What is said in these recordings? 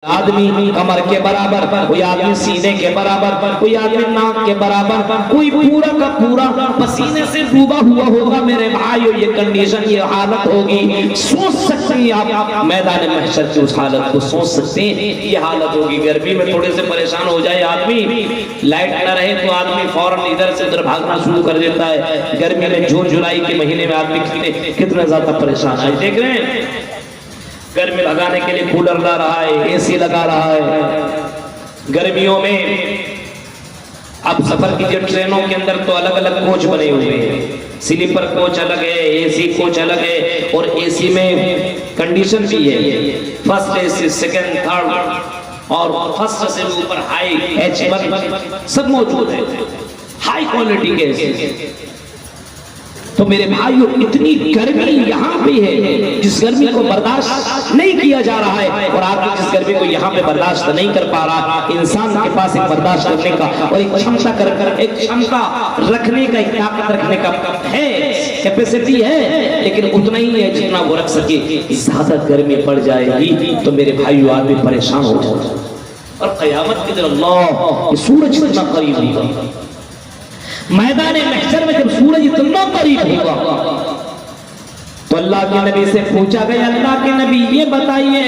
آدمی کمر کے برابر، کوئی آدمی سینے کے برابر، کوئی آدمی ناک کے برابر، کوئی پورا کا پورا پسینے سے ڈوبا ہوا ہوگا۔ میرے بھائیو یہ کنڈیشن، یہ حالت ہوگی، سوچ سکتے ہیں آپ میدان محشر کی اس حالت کو سوچ سکتے ہیں۔ یہ حالت ہوگی، گرمی میں تھوڑے سے پریشان ہو جائے آدمی، لائٹ نہ رہے تو آدمی فوراً ادھر سے ادھر بھاگنا شروع کر دیتا ہے۔ گرمی میں جون جولائی کے مہینے میں آدمی کتنے زیادہ پریشان ہے، دیکھ رہے ہیں۔ گرمی بھگانے کے لیے کولر لا رہا ہے، اے سی لگا رہا ہے۔ گرمیوں میں اب سفر کیجئے ٹرینوں کے اندر تو الگ الگ کوچ بنے ہوئے ہیں، سلیپر کوچ الگ ہے، اے سی کوچ الگ ہے، اور اے سی میں کنڈیشن بھی ہے، فرسٹ اے سی، سیکنڈ، تھرڈ، اور فرسٹ سے اوپر ہائی H1 سب موجود ہے، ہائی کوالٹی کے اے سی۔ تو میرے بھائیو اتنی گرمی یہاں پہ ہے جس گرمی کو برداشت نہیں کیا جا رہا ہے، اور آپ جس گرمی کو یہاں پہ برداشت نہیں کر پا رہا، انسان کے پاس ایک برداشت کرنے کا اور ایک چھمتا ایک چھمتا رکھنے کا، ایک طاقت رکھنے کا ہے، کیپیسٹی ہے، لیکن اتنا ہی ہے جتنا وہ رکھ سکے۔ زیادہ گرمی پڑ جائے گی تو میرے بھائیو آدمی پریشان ہو جائے گا، اور قیامت کے دن اللہ سورج کتنا قریب ہوگا، میدان محشر میں جب سورج اتنا قریب ہوگا تو اللہ کے نبی سے پوچھا گیا، اللہ کے نبی یہ بتائیے،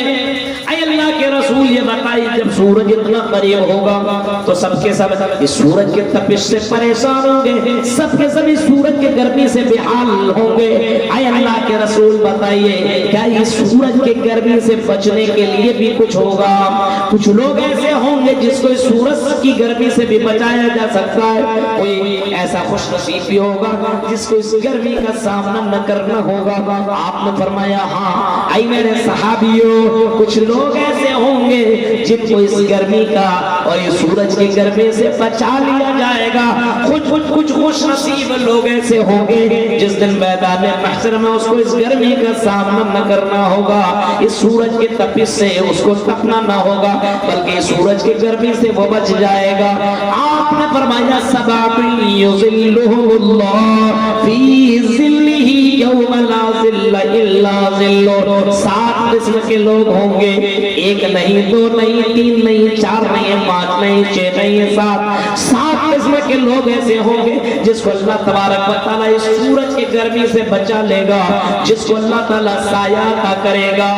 اے اللہ کے رسول یہ بتائیے، جب سورج اتنا قریب ہوگا تو سب کے سب اس سورج کے تپش سے پریشان ہوں گے، سب کے سب اس سورج کے گرمی سے بے حال ہوں گے۔ اے اللہ کے رسول بتائیے، کیا اس سورج کے گرمی سے بچنے کے لیے بھی کچھ ہوگا؟ کچھ لوگ ایسے ہوں گے جس کو اس سورج کی گرمی سے بھی بچایا جا سکتا ہے، کوئی ایسا خوش نصیب بھی ہوگا جس کو اس گرمی کا سامنا نہ کرنا ہوگا۔ آپ نے فرمایا ہاں اے میرے صحابیوں، کچھ لوگ ایسے ہوں گے جن کو اس گرمی کا اور اس سورج کی گرمی سے بچا لیا جائے گا۔ کچھ خوش نصیب لوگ ایسے ہوں گے جس دن میدان محشر میں اس کو اس گرمی کا سامنا نہ کرنا ہوگا، اس سورج کے تپش سے اس کو تپنا نہ ہوگا، بلکہ اس سورج کی گرمی سے وہ بچ جائے گا۔ آپ نے فرمایا سبعۃ یظلھم اللہ فی ظلہ یوم لا ظل الا ظلہ۔ 7 قسم کے لوگ ہوں گے، ایک نہیں، دو نہیں، تین نہیں، چار نہیں، 5 نہیں، 6 نہیں، 7 قسم کے لوگ ایسے ہوں گے جس کو اللہ تبارک و تعالی اس سورج کی گرمی سے بچا لے گا، جس کو اللہ تعالی سایہ عطا کرے گا،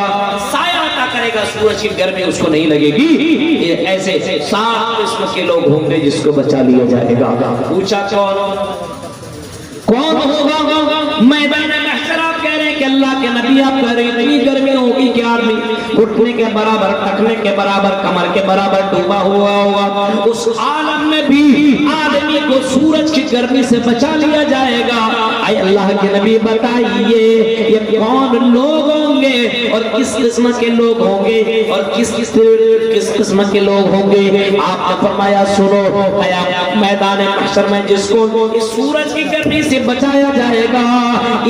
سایہ عطا کرے گا، سورج کی گرمی اس کو نہیں لگے گی۔ ایسے 7 قسم کے لوگ ہوں گے جس کو بچا لیا جائے گا۔ پوچھا کون ہوگا؟ میدان محشر آپ کہہ رہے ہیں کہ اللہ کے نبی آپ کہہ رہے ہیں اتنی گرمی ہوگی کہ آدمی گھٹنے کے برابر، ٹکنے کے برابر، کمر کے برابر ڈوبا ہوا ہوگا۔ اس عالم میں بھی آدمی کو سورج کی گرمی سے بچا لیا جائے گا۔ اے اللہ کے نبی بتائیے یہ کون لوگ ہوں گے اور کس قسم کے لوگ ہوں گے اور کس قسم کے لوگ ہوں گے؟ آپ نے فرمایا سنو، میدان محشر میں جس کو اس سورج کی گرمی سے بچایا جائے گا،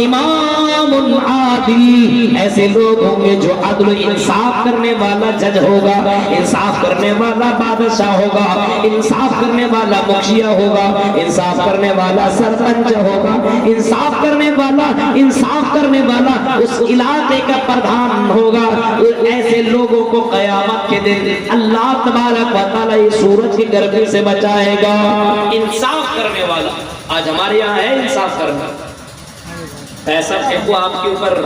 امام عادل، ایسے لوگ ہوں گے جو عدل و انصاف کرنے والا جج ہوگا، انصاف کرنے والا بادشاہ ہوگا، انصاف کرنے والا مکھیا ہوگا، انصاف کرنے والا سرپنچ ہوگا، انصاف کرنے والا اس علاقے کا پردھان ہوگا۔ ایسے لوگوں کو قیامت کے دن اللہ تبارک و تعالی سورج کی گرمی سے بچائے گا۔ انصاف کرنے والا، آج ہمارے یہاں ہے انصاف کرنا، ایسا پھینکو آپ کے اوپر،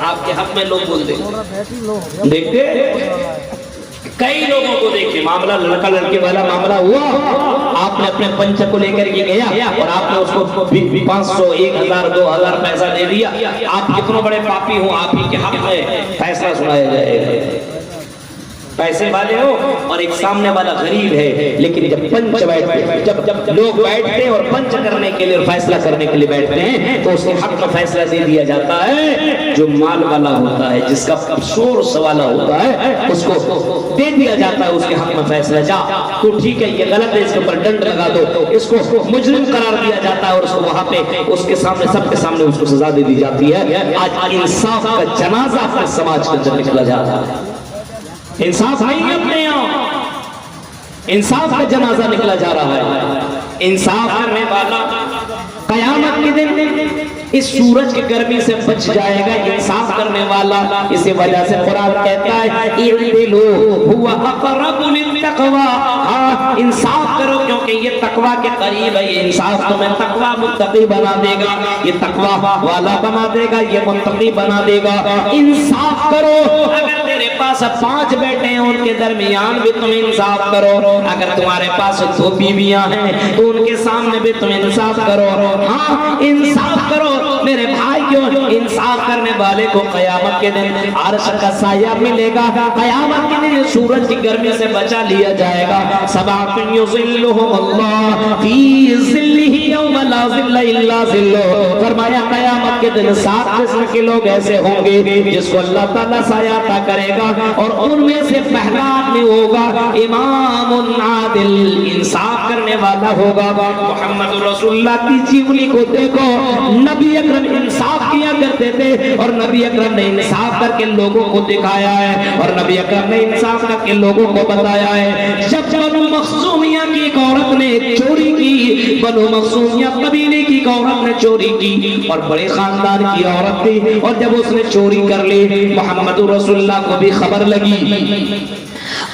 آپ کے حق میں لوگ بول دیں۔ دیکھتے کئی لوگوں کو دیکھیں، معاملہ لڑکا لڑکے والا معاملہ ہوا، آپ نے اپنے پنچ کو لے کر کے گیا اور آپ نے اس کو 500 1000 2000 پیسہ دے دیا، آپ کتنے بڑے پاپی ہوں، آپ ہی کے حق میں فیصلہ سنایا جائے گا۔ پیسے والے ہو اور ایک سامنے والا غریب ہے، لیکن جب پنچ بیٹھتے، جب لوگ بیٹھتے ہیں اور پنچ کرنے کے لیے اور فیصلہ کرنے کے لیے بیٹھتے ہیں تو اس کے حق میں فیصلہ دے دیا جاتا ہے۔ جو مال والا ہوتا ہے، جس کا سورس والا ہوتا ہے، اس کو دے دیا جاتا ہے اس کے حق میں فیصلہ، جا تو ٹھیک ہے یہ غلط ہے، اس کے اوپر ڈنڈ لگا دو، اس کو مجرم قرار دیا جاتا ہے اور اس کو وہاں پہ اس کے سامنے، سب کے سامنے اس کو سزا دے دی جاتی ہے۔ آج انصاف کا جنازہ اپنے سماج کے اندر نکلا جا رہا ہے، انصاف نہیں ہے اپنے یہاں، انصاف کا جنازہ نکلا جا رہا ہے۔ انصاف کرنے والا قیامت کے دن اس سورج کی گرمی سے بچ جائے گا انصاف کرنے والا. اسی وجہ سے قرآن کہتا ہے اعدلوا هو اقرب للتقوى. ہاں انصاف کرو کیونکہ یہ تقوی کے قریب ہے. یہ انصاف تمہیں تقوی متقی بنا دے گا, یہ تقوی والا بنا دے گا, یہ متقی بنا دے گا. انصاف کرو. اگر تیرے پاس 5 بیٹے ہیں ان کے درمیان بھی تم انصاف کرو. اگر تمہارے پاس 2 بیویاں ہیں تو ان کے سامنے بھی تم انصاف کرو. ہاں انصاف کرو میرے بھائیوں. انصاف کرنے والے کو قیامت کے دن عرش کا سایہ ملے گا. قیامت کے دن سورج کی گرمی سے بچا لیا جائے گا. سبعۃ یظلھم اللہ فی ظلہ یوم لا ظل الا ظلہ. فرمایا قیامت کے دن 7 قسم کے لوگ ایسے ہوں گے جس کو اللہ تعالیٰ سایہ عطا کرے گا, اور ان میں سے پہلا آدمی ہوگا امام عادل, انصاف کرنے والا ہوگا. محمد رسول اللہ کی جیونی کو دیکھو, نبی اکرم انصاف کیا کرتے تھے اور نبی اکرم نے انصاف کر کے لوگوں کو دکھایا ہے, اور نبی اکرم نے انصاف کر کے لوگوں کو بتایا ہے. جب بنو مخزومیہ کی ایک عورت نے چوری کی, بنو مخزومیہ قبیلے کی ایک عورت نے چوری کی اور بڑے خاندان کی عورت تھی, اور جب اس نے چوری کر لی محمد رسول اللہ کو بھی خبر لگی.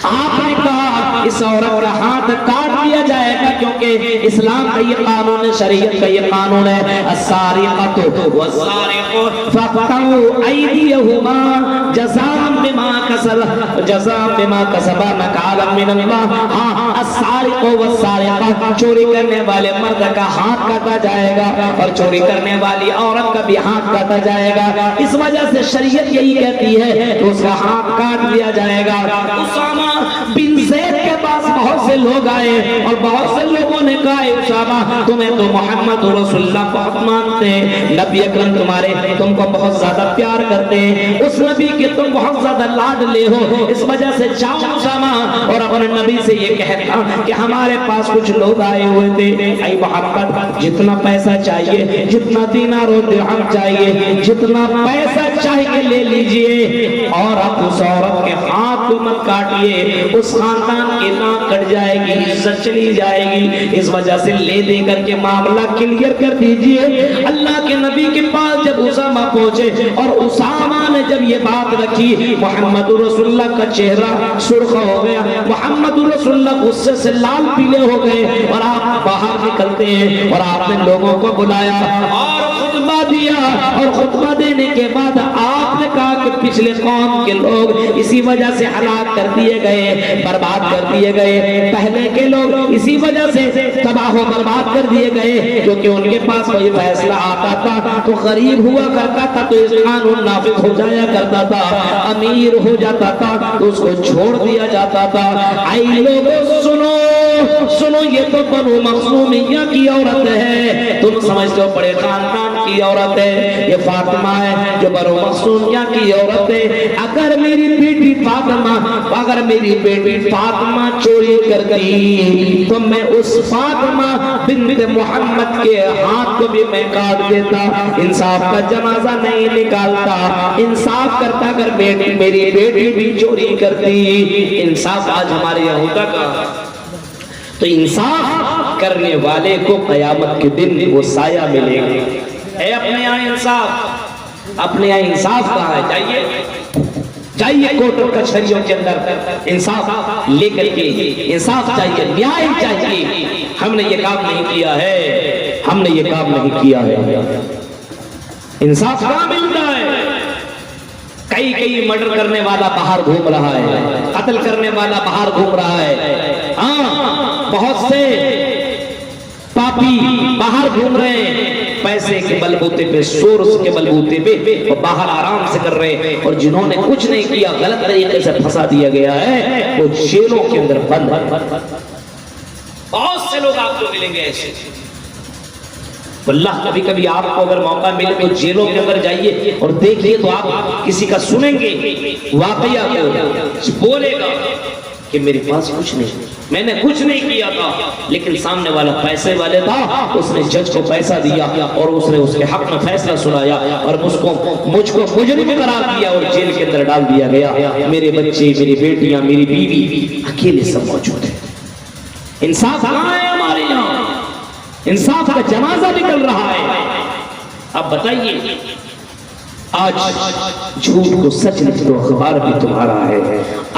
آپ نے کہا اس عورت کا ہاتھ کاٹ دیا جائے گا کیونکہ اسلام کا یہ قانون ہے, شریعت کا یہ قانون ہے. السارقۃ والسارق فاقطعوا ایدیہما جزاء بما کسبا نکالا من اللہ. ہاں السارق والسارقہ, چوری کرنے والے مرد کا ہاتھ کاٹا جائے گا اور چوری کرنے والی عورت کا بھی ہاتھ کاٹا جائے گا. اس وجہ سے شریعت یہی کہتی ہے کہ اس کا ہاتھ کاٹ دیا جائے گا. اسامہ بن زید کے پاس بہت سے لوگ آئے اور بہت سے لوگوں نے کہا اسامہ تمہیں تو محمد رسول اللہ بہت مانتے ہیں, نبی اکرم تم کو بہت زیادہ پیار کرتے ہیں, اس نبی کے تم بہت زیادہ لاڈ لے ہو, اس وجہ سے جاؤ اسامہ اور اپنے نبی سے یہ کہتا کہ ہمارے پاس کچھ لوگ آئے ہوئے تھے, اے محمد جتنا پیسہ چاہیے, جتنا دینار و درہم چاہیے, جتنا پیسہ چاہیے لے لیجئے, اور آپ اس عورت کے ہاتھ کو مت کاٹیے, اس خاندان کی ناک کٹ جائے گی, عزت چلی جائے گی. اس وجہ سے لے دے کر کے معاملہ کلیئر کر دیجئے. اللہ کے نبی کے پاس جب اسامہ پہنچے اور اسامہ نے جب یہ بات رکھی, محمد رسول اللہ کا چہرہ سرخ ہو گیا, محمد رسول اللہ غصے سے لال پیلے ہو گئے, اور آپ باہر نکلتے ہیں اور آپ نے لوگوں کو بلایا اور خطبہ دیا, اور خطبہ دینے کے بعد آپ نے کہا کہ پچھلے قوم کے لوگ اسی وجہ سے ہلاک کر دیے گئے, برباد کر دیے گئے, پہلے کے لوگ اسی وجہ سے تباہ و برباد کر دیے گئے کیونکہ ان کے پاس کوئی فیصلہ آتا تھا تو غریب ہوا کرتا تھا تو اس قانون نافذ ہو جایا کرتا تھا, امیر ہو جاتا تھا تو اس کو چھوڑ دیا جاتا تھا. آئی لوگوں سنو سنو, یہ تو بنو مخزومیہ کی عورت ہے, تم سمجھتے ہو بڑے خاندان کی عورت ہے, یہ فاطمہ ہے جو بنو مخزومیہ کی عورت ہے. اگر میری بیٹی فاطمہ چوری کرتی تو میں اس فاطمہ بنت محمد کے ہاتھ کو بھی میں کاٹ دیتا, انصاف کا جنازہ نہیں نکالتا, انصاف کرتا. اگر میری بیٹی بھی چوری کرتی, انصاف آج ہمارے یہاں ہوتا کا, تو انصاف کرنے والے کو قیامت کے دن وہ سایہ ملے گا. اے اپنے یہاں انصاف, اپنے یہاں انصاف کہاں ہے؟ جائیے کوٹ اور کچہریوں کے اندر انصاف لے کر کے, انصاف چاہیے, نیائے چاہیے. ہم نے یہ کام نہیں کیا ہے, ہم نے یہ کام نہیں کیا ہے. انصاف کہاں ملتا ہے؟ کئی مرڈر کرنے والا باہر گھوم رہا ہے, قتل کرنے والا باہر گھوم رہا ہے. ہاں بہت سے پاپی باہر گھوم رہے ہیں, پیسے کے بلبوتے پہ, سورس کے بلبوتے پہ, اور باہر آرام سے کر رہے ہیں, اور جنہوں نے کچھ نہیں کیا, غلط طریقے سے پھنسا دیا گیا ہے, وہ جیلوں کے اندر بند ہے. بہت سے لوگ آپ کو ملیں گے ایسے. اللہ کبھی کبھی آپ کو اگر موقع ملے تو جیلوں کے اندر جائیے اور دیکھیے تو آپ کسی کا سنیں گے واقعہ کو, بولے گا کہ میرے پاس کچھ نہیں, میں نے کچھ نہیں کیا تھا, لیکن سامنے والا پیسے والے تھا, اس نے جج کو پیسہ دیا اور اس نے اس کے حق میں فیصلہ سنایا اور مجھ کو مجرم قرار دیا اور جیل کے اندر ڈال دیا گیا. میرے بچے, میری بیٹیاں, میری بیوی اکیلے سب موجود ہیں. انصاف کہاں ہے ہمارے یہاں؟ انصاف کا جنازہ نکل رہا ہے. اب بتائیے آج جھوٹ کو سچ لکھ دو اخبار بھی تمہارا ہے،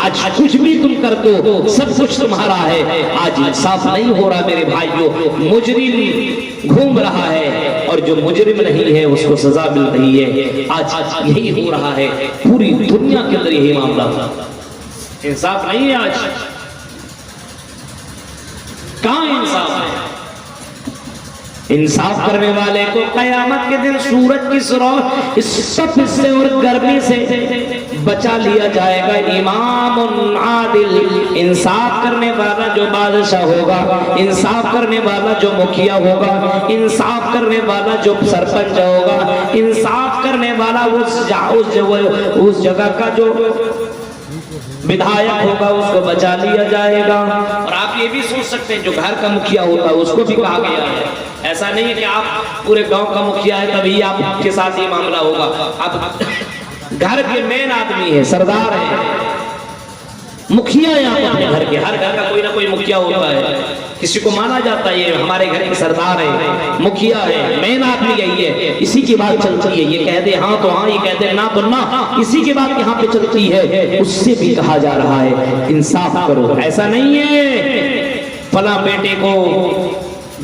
آج کچھ بھی تم کر دو سب کچھ تمہارا ہے۔ آج انصاف نہیں ہو رہا میرے بھائیوں، مجرم گھوم رہا ہے اور جو مجرم نہیں ہے اس کو سزا مل رہی ہے۔ آج یہی ہو رہا ہے، پوری دنیا کے اندر یہی معاملہ ہے، انصاف نہیں ہے۔ آج کہاں انصاف ہے؟ انصاف کرنے والے کو قیامت کے دن سورج کی سروخ اس سب سے اور گرمی سے بچا لیا جائے گا۔ امام عادل، انصاف کرنے والا جو بادشاہ ہوگا، انصاف کرنے والا جو مکھیا ہوگا، انصاف کرنے والا جو سرپنچ ہوگا، انصاف کرنے والا اس جگہ کا جو بدھایک ہوگا اس کو بچا لیا جائے گا۔ اور آپ یہ بھی سوچ سکتے ہیں جو گھر کا مکھیا ہوتا ہے اس کو بھی کہا گیا ہے، ایسا نہیں ہے کہ آپ پورے گاؤں کا مکھیا ہے تبھی آپ کے ساتھ یہ معاملہ ہوگا۔ آپ گھر کے مین آدمی ہے، سردار ہے، مکھیا ہے آپ اپنے گھر کے، ہر گھر کا کوئی نہ کوئی مکھیا ہوتا ہے، کسی کو مانا جاتا ہے یہ ہمارے گھر کی سردار ہے، مکھیا ہے، مین آدمی یہی ہے، اسی کی بات چلتی ہے۔ یہ کہہ دے ہاں تو ہاں، یہ کہہ دے نہ تو نہ، اسی کی بات یہاں پہ چلتی ہے۔ اس سے بھی کہا جا رہا ہے انصاف کرو، ایسا نہیں ہے فلاں بیٹے کو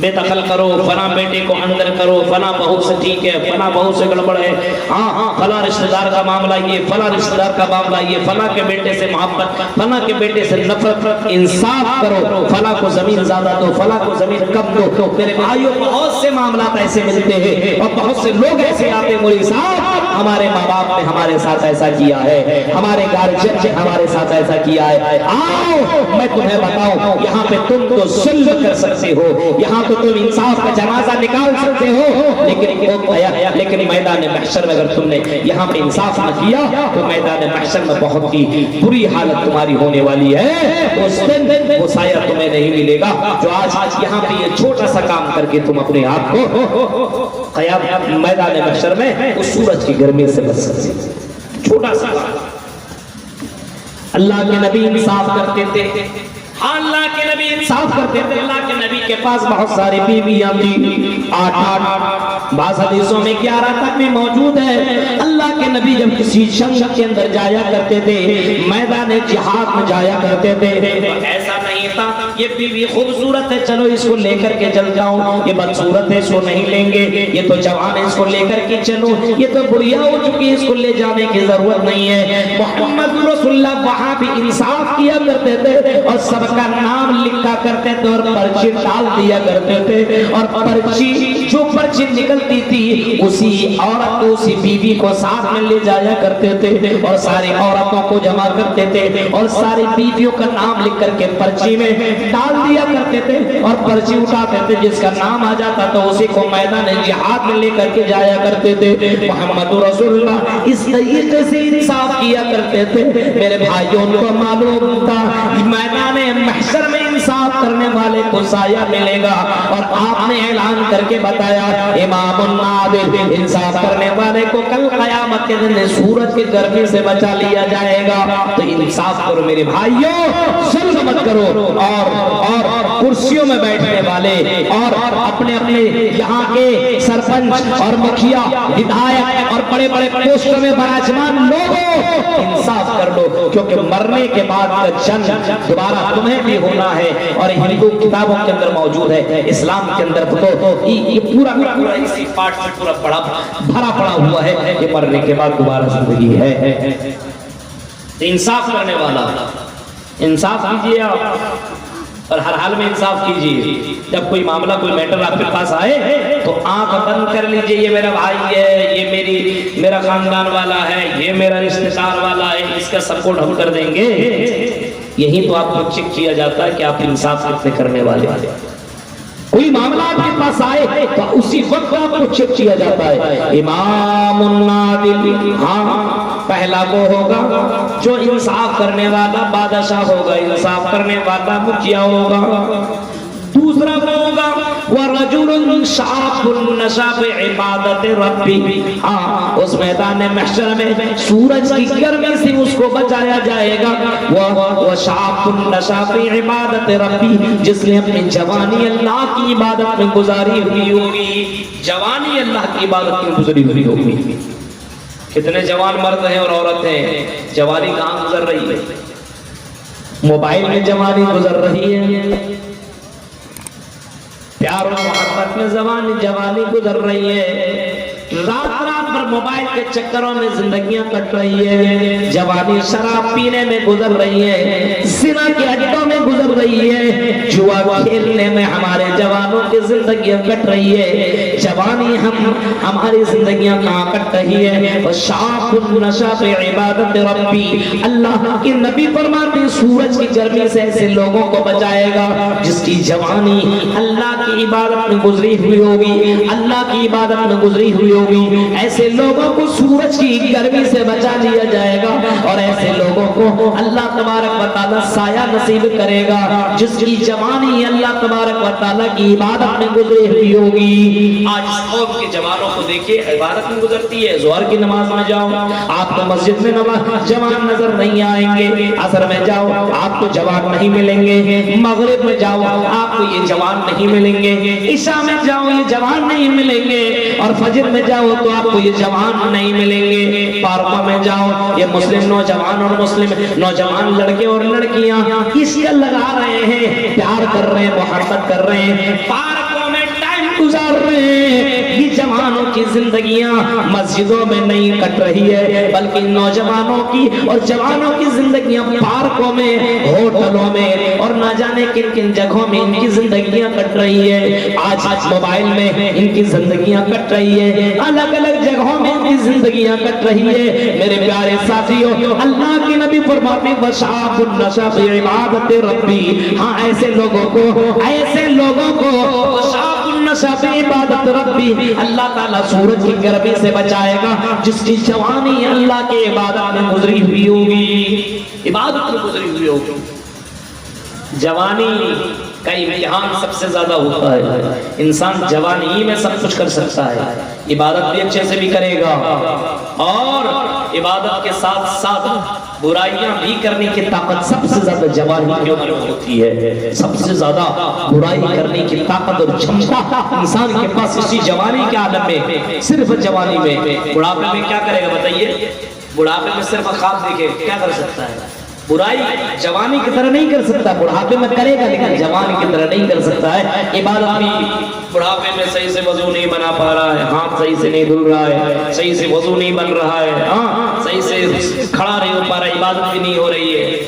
بے دخل کرو، فلاں بیٹے کو اندر کرو، فلاں بہو سے ٹھیک ہے، فلاں بہو سے گڑبڑ ہے، ہاں فلاں رشتہ دار کا معاملہ یہ، فلاں رشتہ دار کا معاملہ یہ، فلاں کے بیٹے سے محبت، فلاں کے بیٹے سے نفرت۔ انصاف کرو، فلاں کو زمین زیادہ دو، فلاں کو زمین کم دو۔ میرے بھائیوں بہت سے معاملات ایسے ملتے ہیں اور بہت سے لوگ ایسے آتے ہیں، مولوی صاحب ہمارے ماں باپ نے ہمارے ساتھ ایسا کیا ہے، ہمارے گارجین نے ہمارے ساتھ ایسا کیا ہے، آؤ میں تمہیں بتاؤں یہاں پہ تم تو ظلم کر سکتے ہو، یہاں تو تم انصاف کا جنازہ نکال سکتے ہو، لیکن میدان محشر میں اگر تم نے یہاں پہ انصاف نہ کیا تو میدان محشر میں بہت ہی بری حالت تمہاری ہونے والی ہے۔ اس دن وہ سایہ تمہیں نہیں ملے گا جو آج یہاں پہ یہ چھوٹا سا کام کر کے تم اپنے آپ کو قیامت میدان محشر میں اس سورج کی گرمی سے بچ سکتے، چھوٹا سا۔ اللہ کے نبی انصاف کرتے تھے، ہاں اللہ کے نبی انصاف کرتے تھے۔ اللہ کے نبی کے پاس بہت ساری بیویاں تھیں، 8 بعض حدیثوں میں 11 تک بھی موجود ہے۔ اللہ کے نبی جب کسی جنگ کے اندر جایا کرتے تھے، میدان جہاد میں جایا کرتے تھے، ایسا نہیں تھا یہ بیوی خوبصورت ہے چلو اس کو لے کر کے چل جاؤں، یہ بدصورت ہے اس کو نہیں لیں گے، یہ تو جوان ہے اس کو لے کر کے چلو، یہ تو بڑھیا ہو چکی ہے اس کو لے جانے کی ضرورت نہیں ہے۔ محمد رسول اللہ وہاں بھی انصاف کیا کرتے تھے اور سب کا نام لکھا کرتے تھے اور پرچی ڈال دیا کرتے تھے، اور پرچی جو پرچی نکلتی تھی اسی عورت کو اسی بیوی کو ساتھ میں لے جایا کرتے تھے اور ساری عورتوں کو جمع کرتے تھے اور ساری بیویوں کا نام لکھ کر کے پرچی میں ڈال دیا کرتے تھے اور پرچی اٹھاتے تھے، جس کا نام آ جاتا تو اسی کو میدان جہاد میں لے کر کے جایا کرتے تھے۔ محمد رسول اللہ اس طریقے سے انصاف کیا کرتے تھے۔ میرے بھائیوں کو معلوم تھا میدان محشر میں انصاف کرنے والے کو سایہ ملے گا، اور آپ نے اعلان کر کے بتایا امام عادل، انصاف کرنے والے کو کل قیامت کے دن سورج کی گرمی سے بچا لیا جائے گا۔ تو انصاف کرو میرے بھائیوں، ظلم مت کرو، اور کرسیوں میں بیٹھنے والے اور اپنے یہاں کے سرپنچ اور مکھیا ودھایک اور بڑے بڑے پوسٹوں میں براجمان لوگوں انصاف کر لو، کیونکہ مرنے کے بعد کا جنگ دوبارہ تمہیں بھی ہونا ہے، اور ہندو کتابوں کے اندر موجود ہے، اسلام کے اندر تو یہ پورا اسی پارٹ سے پورا بھرا پڑا ہوا ہے، یہ مرنے کے بعد دوبارہ زندگی ہے۔ انصاف کرنے والا انصاف کیجیے آپ، اور ہر حال میں انصاف کیجیے۔ جب کوئی معاملہ کوئی میٹر آپ کے پاس آئے تو آنکھ بند کر لیجیے، یہ میرا بھائی ہے، یہ میرا خاندان والا ہے، یہ میرا رشتہ دار والا ہے، اس کا سپورٹ ہم کر دیں گے۔ یہی تو آپ کو چیک کیا جاتا ہے کہ آپ انصاف کتنے کرنے والے۔ کوئی معاملہ آپ کے پاس آئے تو اسی وقت آپ کو چیک کیا جاتا ہے۔ امام عادل، ہاں پہلا وہ ہوگا جو انصاف کرنے والا بادشاہ ہوگا، انصاف کرنے والا مکھیا ہوگا۔ دوسرا وہ ہوگا ورجل شاب نشا بعبادت ربی. ہاں اس میدان محشر میں سورج کی گرمی سے اس کو بچایا جائے گا. وہ شاب نشا بعبادت ربی, جس نے اپنی جوانی اللہ کی عبادت میں گزاری ہوئی ہوگی. جوانی اللہ کی عبادت میں گزری ہوئی ہوگی. کتنے جوان مرد ہیں اور عورت ہیں, جوانی کہاں گزر رہی ہے؟ موبائل میں جوانی گزر رہی ہے, پیار و محبت میں جوانی گزر رہی ہے, رات رات پر موبائل کے چکروں میں زندگیاں کٹ رہی ہے. جوانی شراب پینے میں گزر رہی ہے, زنا کے اڈوں میں گزر رہی ہے, جوا کھیلنے میں ہمارے جوانوں کی زندگیاں کٹ رہی ہے. جوانی ہماری زندگیاں کہاں کٹ رہی ہے؟ وشاب نشا بعبادت ربی. اللہ کے نبی فرماتے سورج کی گرمی سے ایسے لوگوں کو بچائے گا جس کی جوانی اللہ کی عبادت میں گزری ہوئی ہوگی, اللہ کی عبادت میں گزری ہوئی ہوگی. ایسے لوگوں کو سورج کی گرمی سے بچا لیا جائے گا, اور ایسے لوگوں کو اللہ تبارک و تعالی سایہ نصیب کرے گا جس کی جوانی اللہ تبارک و تعالی کی عبادت میں گزری ہوئی ہوگی. آج اس قوم کے جوانوں کو دیکھیے, عبادت میں گزرتی ہے. ظہر کی نماز میں جاؤ آپ کو مسجد میں جوان نظر نہیں آئیں گے, عصر میں جاؤ آپ کو جوان نہیں ملیں گے, مغرب میں جاؤ آپ کو یہ جوان نہیں ملیں گے, عشاء میں جاؤ یہ جوان نہیں ملیں گے, اور فجر میں جاؤ تو آپ کو یہ جوان نہیں ملیں گے. پارکوں میں جاؤ یہ مسلم نوجوان اور مسلم نوجوان لڑکے اور لڑکیاں عشق لگا رہے ہیں, پیار کر رہے ہیں, محبت کر رہے ہیں, پارکوں میں ٹائم گزار رہے ہیں. یہ جوانوں کی زندگیاں مسجدوں میں نہیں کٹ رہی ہے, بلکہ نوجوانوں کی اور جوانوں کی زندگیاں پارکوں میں, ہوٹلوں میں, اور نہ جانے کن کن جگہوں میں ان کی زندگیاں کٹ رہی ہے. آج موبائل میں ان کی زندگیاں کٹ رہی ہے, الگ الگ جگہوں میں ان کی زندگیاں کٹ رہی ہے. میرے پیارے ساتھیوں, اللہ کے نبی فرماتے ہیں وشاب نشا بعبادت ربی. ہاں ایسے لوگوں کو وشاب نشا بعبادت ربی اللہ تعالیٰ سورج کی گرمی سے بچائے گا جس کی جوانی اللہ کے عبادت میں گزری ہوئی ہوگی, عبادت میں گزری ہوئی ہوگی. جوانی کا امتحان سب سے زیادہ ہوتا ہے. انسان جوانی میں سب کچھ کر سکتا ہے, عبادت بھی اچھے سے بھی کرے گا, اور عبادت کے ساتھ ساتھ برائیاں بھی کرنے کی طاقت سب سے زیادہ جوانی کے عمر میں ہوتی ہے. سب سے زیادہ برائی کرنے کی طاقت اور چھمتا انسان کے پاس اسی جوانی کے عالم میں, صرف جوانی میں. بڑھاپے میں کیا کرے گا بتائیے؟ بڑھاپے میں صرف خواب دیکھے کیا کر سکتا ہے؟ برائی جوانی کی طرح نہیں کر سکتا, بڑھاپے میں کرے گا لیکن جوانی کی طرح نہیں کر سکتا ہے. عبادت بھی بڑھاپے میں صحیح سے وضو نہیں بنا پا رہا ہے, ہاتھ صحیح سے نہیں دھل رہا ہے, صحیح سے وضو نہیں بن رہا ہے, ہاں صحیح سے کھڑا نہیں ہو پا رہا ہے, عبادت بھی نہیں ہو رہی ہے,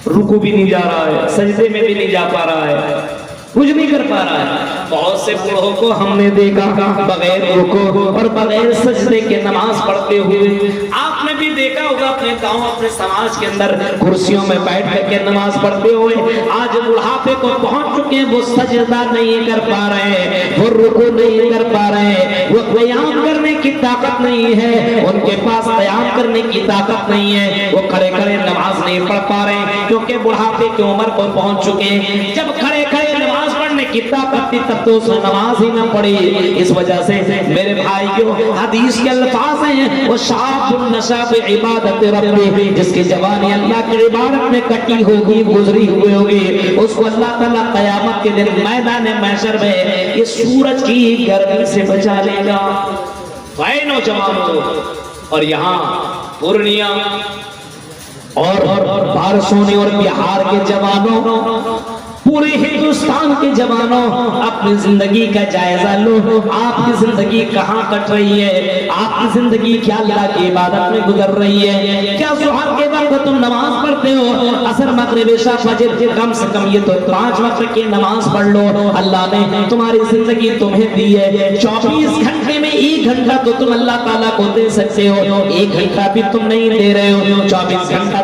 رکوع بھی نہیں جا رہا ہے, سجدے میں بھی نہیں جا پا رہا ہے, کچھ نہیں کر پا رہا ہے. بہت سے بوڑھوں کو ہم نے دیکھا بغیر رکوع اور بغیر سجدے کے نماز پڑھتے ہوئے. آپ نے بھی دیکھا ہوگا اپنے گاؤں اپنے سماج کے اندر کرسیوں میں بیٹھ کر کے نماز پڑھتے ہوئے. آج بڑھاپے کو پہنچ چکے ہیں, وہ سجدہ نہیں کر پا رہے ہیں, وہ رکوع نہیں کر پا رہے ہیں, وہ قیام کرنے کی طاقت نہیں ہے, ان کے پاس قیام کرنے کی طاقت نہیں ہے, وہ کھڑے کھڑے نماز نہیں پڑھ پا رہے ہیں کیونکہ بڑھاپے کی عمر کو پہنچ چکے ہیں. جب کھڑے کھڑے نماز پڑھنے کی طاقت تھی تب تو اس نے نماز ہی نہ پڑھی. اس وجہ سے میرے بھائیوں حدیث کے الفاظ ہیں وشاب نشا بعبادت ربی, جس کی جوانی اللہ کی عبادت میں کٹی ہوگی, گزری ہوئی ہوگی, اس کو اللہ تعالیٰ قیامت کے دن میدان محشر میں یہ سورج کی گرمی سے بچا لے گا. اے نوجوانوں, اور یہاں پورنیہ اور بارسونے اور بہار کے جوانوں, پورے ہندوستان کے جوانوں, اپنی زندگی کا جائزہ لو. آپ کی زندگی کہاں کٹ رہی ہے؟ آپ کی زندگی کیا اللہ کی عبادت میں گزر رہی ہے؟ کیا ظہر کے وقت تم نماز پڑھتے ہو؟ عصر مغرب عشاء فجر کم سے کم یہ تو 5 وقت کی نماز پڑھ لو. اللہ نے تمہاری زندگی تمہیں دی ہے, 24 گھنٹے میں 1 گھنٹہ تو تم اللہ تعالیٰ کو دے سکتے ہو, 1 گھنٹہ بھی تم نہیں دے رہے ہو. 24 گھنٹہ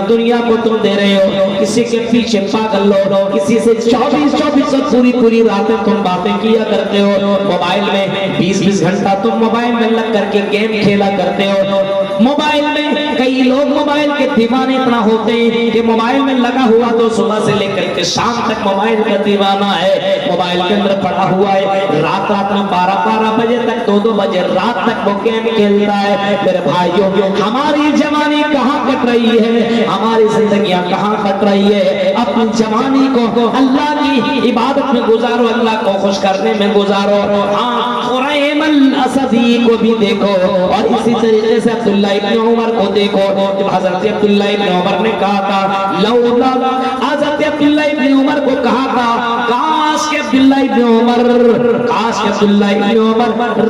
دنیا کو تم دے رہے ہو, کسی کے پیچھے پاگل ہو, کسی سے 24 پوری راتیں تم باتیں کیا کرتے ہو. موبائل میں 20 گھنٹہ تم موبائل میں لگ کر کے گیم کھیلا کرتے ہو. موبائل میں کئی لوگ موبائل کے دیوانے اتنا ہوتے ہیں کہ موبائل میں لگا ہوا تو صبح سے لے کر کے شام تک موبائل کا دیوانہ ہے، موبائل کے اندر پڑا ہوا ہے، رات میں 12 بجے تک 2 بجے رات تک وہ گیم کھیلتا ہے۔ میرے بھائیوں ہماری جوانی کہاں کٹ رہی ہے، ہماری زندگیاں کہاں کٹ رہی ہے؟ اپنی جوانی کو اللہ کی عبادت میں گزارو، اللہ کو خوش کرنے میں گزارو۔ خریم الاسدی کو بھی دیکھو، اور اسی طریقے سے عبداللہ ابن عمر کو دیکھو۔ حضرت عبداللہ ابن عمر نے کہا تھا لولا، حضرت عبداللہ ابن عمر کو کہا تھا کاش کہ عبداللہ ابن عمر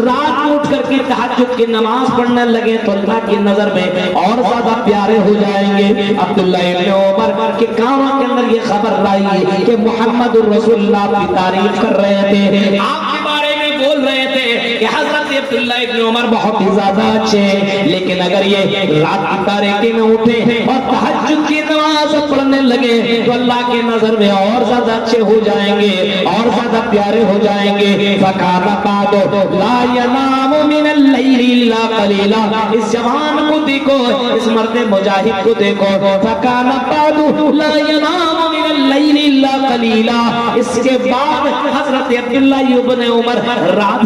رات میں اٹھ کر کے تہجد کی نماز پڑھنے لگے تو اللہ کی نظر میں اور زیادہ پیارے ہو جائیں گے۔ عبداللہ ابن عمر کے کانوں کے اندر یہ خبر آئی کہ محمد رسول اللہ کی تعریف کر رہے تھے، آپ کے بارے میں بول رہے تھے کہ حضرت عبداللہ ابن عمر بہت ہی زیادہ اچھے ہیں، لیکن اگر یہ رات کی تاریکی میں اٹھے اور تہجد کی نماز پڑھنے لگے تو اللہ کی نظر میں اور زیادہ اچھے ہو جائیں گے، اور زیادہ پیارے ہو جائیں گے۔ فَكَانَ بَعْدُ لَا يَنَامُ مِنَ اللَّيْلِ إِلَّا قَلِيلًا، اس جوان کو دیکھو، اس مرد مجاہد کو دیکھو، فَكَانَ بَعْدُ لَا يَنَامُ مِنَ اللَّيْلِ إِلَّا قَلِيلًا، اس کے بعد حضرت عبداللہ ابن عمر رات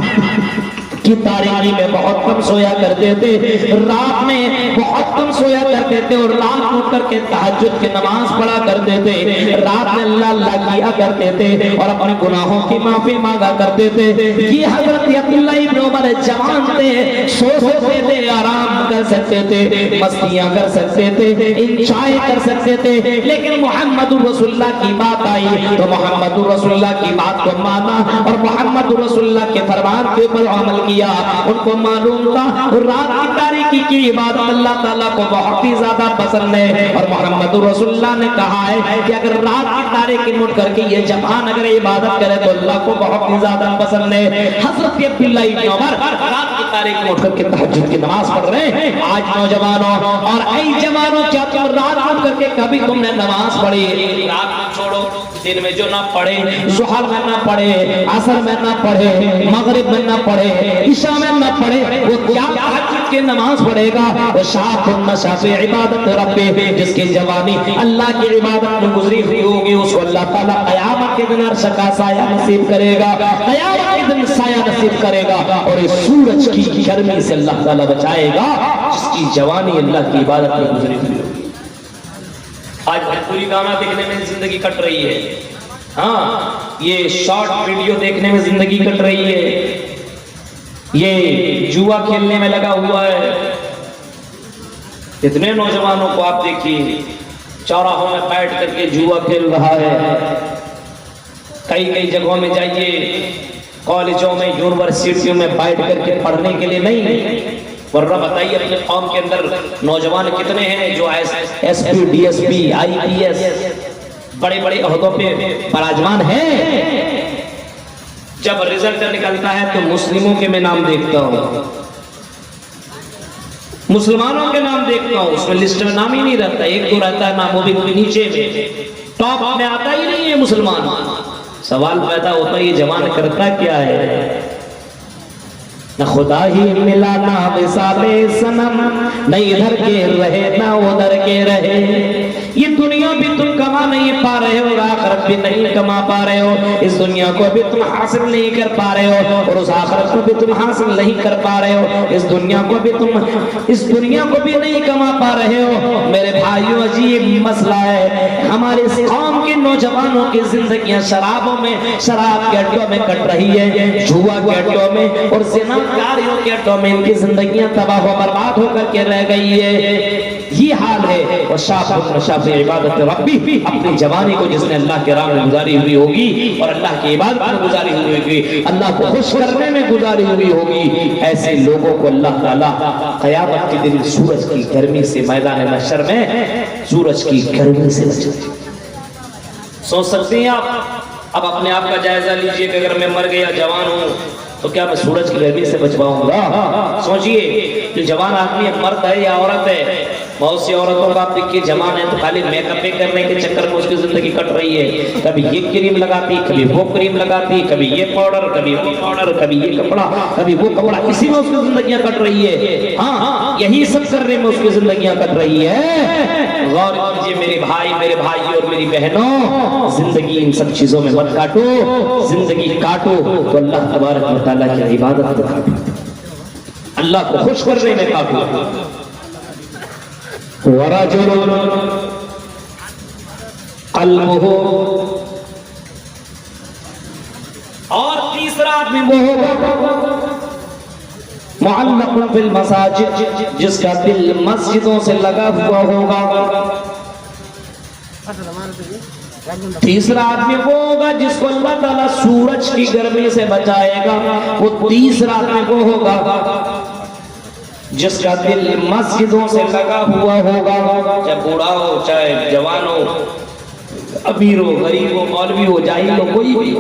کی تاریکی میں بہت کم سویا کرتے تھے، رات میں بہت کم سویا کرتے تھے، اور رات اٹھ کر کے تہجد کی نماز پڑھا کرتے تھے، رات میں اللہ اللہ کیا کرتے تھے اور اپنے گناہوں کی معافی مانگا کرتے تھے۔ یہ حضرت عبداللہ ابن عمر جوان تھے، سو سکتے تھے، آرام کر سکتے تھے، مستیاں کر سکتے تھے، انجوائے کر سکتے تھے، لیکن محمد رسول اللہ کی بات آئی تو محمد رسول اللہ کی بات کو مانا اور محمد رسول اللہ کے فرمان کے اوپر عمل کیا۔ ان کو معلوم تھا رات کی تاریکی کی عبادت اللہ تعالیٰ کو بہت ہی زیادہ پسند ہے، اور محمد رسول اللہ نے کہا ہے کہ اگر رات کی تاریکی میں اٹھ کر کے یہ جوان اگر عبادت کرے تو اللہ کو بہت ہی زیادہ پسند ہے۔ حضرت عبداللہ ابن عمر رات کی تاریکی میں اٹھ کر کے تہجد کی نماز پڑھ رہے ہیں۔ آج نوجوانوں اور اے جوانوں، کیا تم رات اٹھ کر کے کبھی تم نے نماز پڑھی؟ رات میں چھوڑو، دن میں جو نہ پڑھے، ظہر میں نہ پڑھے، عصر میں نہ پڑھے، مغرب میں نہ پڑھے، عشاء میں نہ پڑھے، وہ کیا تہجد کی نماز پڑھے گا؟ وہ شاخ النشاف عبادت ربی، جس کی جوانی اللہ کی عبادت میں گزری ہوئی ہوگی، اس کو اللہ تعالیٰ قیامت کے دن عرش کا سایہ نصیب کرے گا، قیامت کے دن سایہ نصیب کرے گا، اور اس سورج کی گرمی سے اللہ تعالیٰ بچائے گا جس کی جوانی اللہ کی عبادت میں گزری ہوئی ہوگی۔ آج پوری گانا دیکھنے میں زندگی کٹ رہی ہے، ہاں یہ شارٹ ویڈیو دیکھنے میں زندگی کٹ رہی ہے، یہ جوا کھیلنے میں لگا ہوا ہے۔ اتنے نوجوانوں کو آپ دیکھیے چوراہوں میں بیٹھ کر کے جوا کھیل رہا ہے۔ کئی جگہوں میں جائیے، کالجوں میں، یونیورسٹیوں میں بیٹھ کر کے پڑھنے کے لیے نہیں، ورنہ بتائیے اپنے قوم کے اندر نوجوان کتنے ہیں جو S P, D S P, I P S بڑے بڑے عہدوں پہ براجمان ہیں۔ جب رزلٹ نکلتا ہے تو مسلموں کے میں نام دیکھتا ہوں، مسلمانوں کے نام دیکھتا ہوں، اس میں لسٹ میں نام ہی نہیں رہتا، ایک تو رہتا ہے نام، وہ بھی نیچے میں، ٹاپ میں آتا ہی نہیں ہے مسلمان۔ سوال پیدا ہوتا ہے یہ جوان کرتا کیا ہے؟ نہ خدا ہی ملا نہ مثال صنم، نہ ادھر کے رہے نہ ادھر کے رہے، یہ دنیا بھی تم کما نہیں پا رہے ہو، آخرت بھی نہیں کما پا رہے ہو، اس دنیا کو بھی تم حاصل نہیں کر پا رہے ہو، اور اس آخرت کو بھی تم حاصل نہیں کر پا رہے ہو، اس دنیا کو بھی نہیں کما پا رہے ہو۔ میرے بھائیو عجیب مسئلہ ہے، ہمارے اس قوم کے نوجوانوں کی زندگیاں شرابوں میں، شراب کے اڈوں میں کٹ رہی ہے، جوا کے اڈوں میں اور زنا کاریوں کے اڈوں میں ان کی زندگیاں تباہ و برباد ہو کر کے رہ گئی ہے۔ یہ حال ہے۔ اور شاخ عبادت ربی، اپنی جوانی کو جس نے اللہ کے راہ میں گزاری ہوئی ہوگی اور اللہ کی عبادت میں گزاری ہوئی ہوگی، اللہ کو خوش کرنے میں گزاری ہوئی ہوگی، ایسے لوگوں کو اللہ تعالیٰ قیامت کے دن سورج کی گرمی سے، میدان محشر میں سورج کی گرمی سے بچائے۔ سوچ سکتے ہیں آپ؟ اب اپنے آپ کا جائزہ لیجئے کہ اگر میں مر گیا جوان ہوں تو کیا میں سورج کی گرمی سے بچ پاؤں گا؟ سوچئے، جو جوان آدمی مرد ہے یا عورت ہے، بہت سی عورتوں کا آپ دیکھیے جوان ہے تو خالی میک اپ کرنے کے چکر میں اس کی زندگی کٹ رہی ہے، کبھی یہ کریم لگاتی، کبھی وہ کریم لگاتی، کبھی یہ پاؤڈر، کبھی وہ پاؤڈر، کبھی یہ کپڑا، کبھی وہ کپڑا، اسی میں اس کی زندگیاں کٹ رہی ہے۔ ہاں یہی سب کرنے میں اس کی زندگیاں کٹ رہی ہے۔ غور کیجئے میرے بھائی، میرے بھائی اور میری بہنوں، زندگی ان سب چیزوں میں مت کاٹو، زندگی کاٹو تو اللہ تبارک و تعالیٰ کی عبادت میں کاٹو، اللہ کو خوش کرنے میں کاٹو۔ وَرَجُلٌ قَلْبُهُ، اور تیسرا آدمی وہ ہوگا معلق فی المساجد، جس کا دل مسجدوں سے لگا ہوا ہوگا۔ تیسرا آدمی وہ ہوگا جس کو اللہ تعالیٰ سورج کی گرمی سے بچائے گا، وہ تیسرا آدمی وہ ہوگا جس کا دل مسجدوں سے لگا ہوا ہوگا، چاہے بوڑھا ہو، چاہے جوان ہو، امیر ہو، غریب ہو، مولوی ہو، جاہل ہو، کوئی بھی۔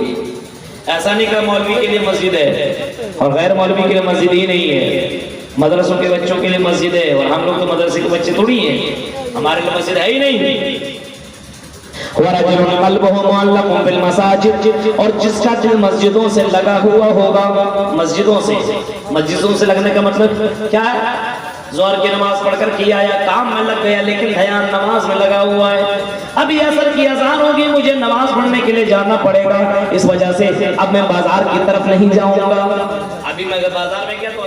ایسا نہیں کہ مولوی کے لیے مسجد ہے اور غیر مولوی کے لیے مسجد ہی نہیں ہے، مدرسوں کے بچوں کے لیے مسجد ہے اور ہم لوگ تو مدرسے کے بچے تھوڑی ہیں، ہمارے لیے مسجد ہے ہی نہیں۔ وَرَجُلٌ قَلْبُهُ مُعَلَّقٌ بِالْمَسَاجِدِ، اور جس کا دل مسجدوں سے لگا ہوا ہوگا، مسجدوں سے لگنے کا مطلب کیا ہے؟ ظہر کی نماز پڑھ کر کیا یا کام میں لگ گیا لیکن دھیان نماز میں لگا ہوا ہے، ابھی عصر کی اذان ہوگی، مجھے نماز پڑھنے کے لیے جانا پڑے گا، اس وجہ سے اب میں بازار کی طرف نہیں جاؤں گا، ابھی میں اگر بازار میں گیا تو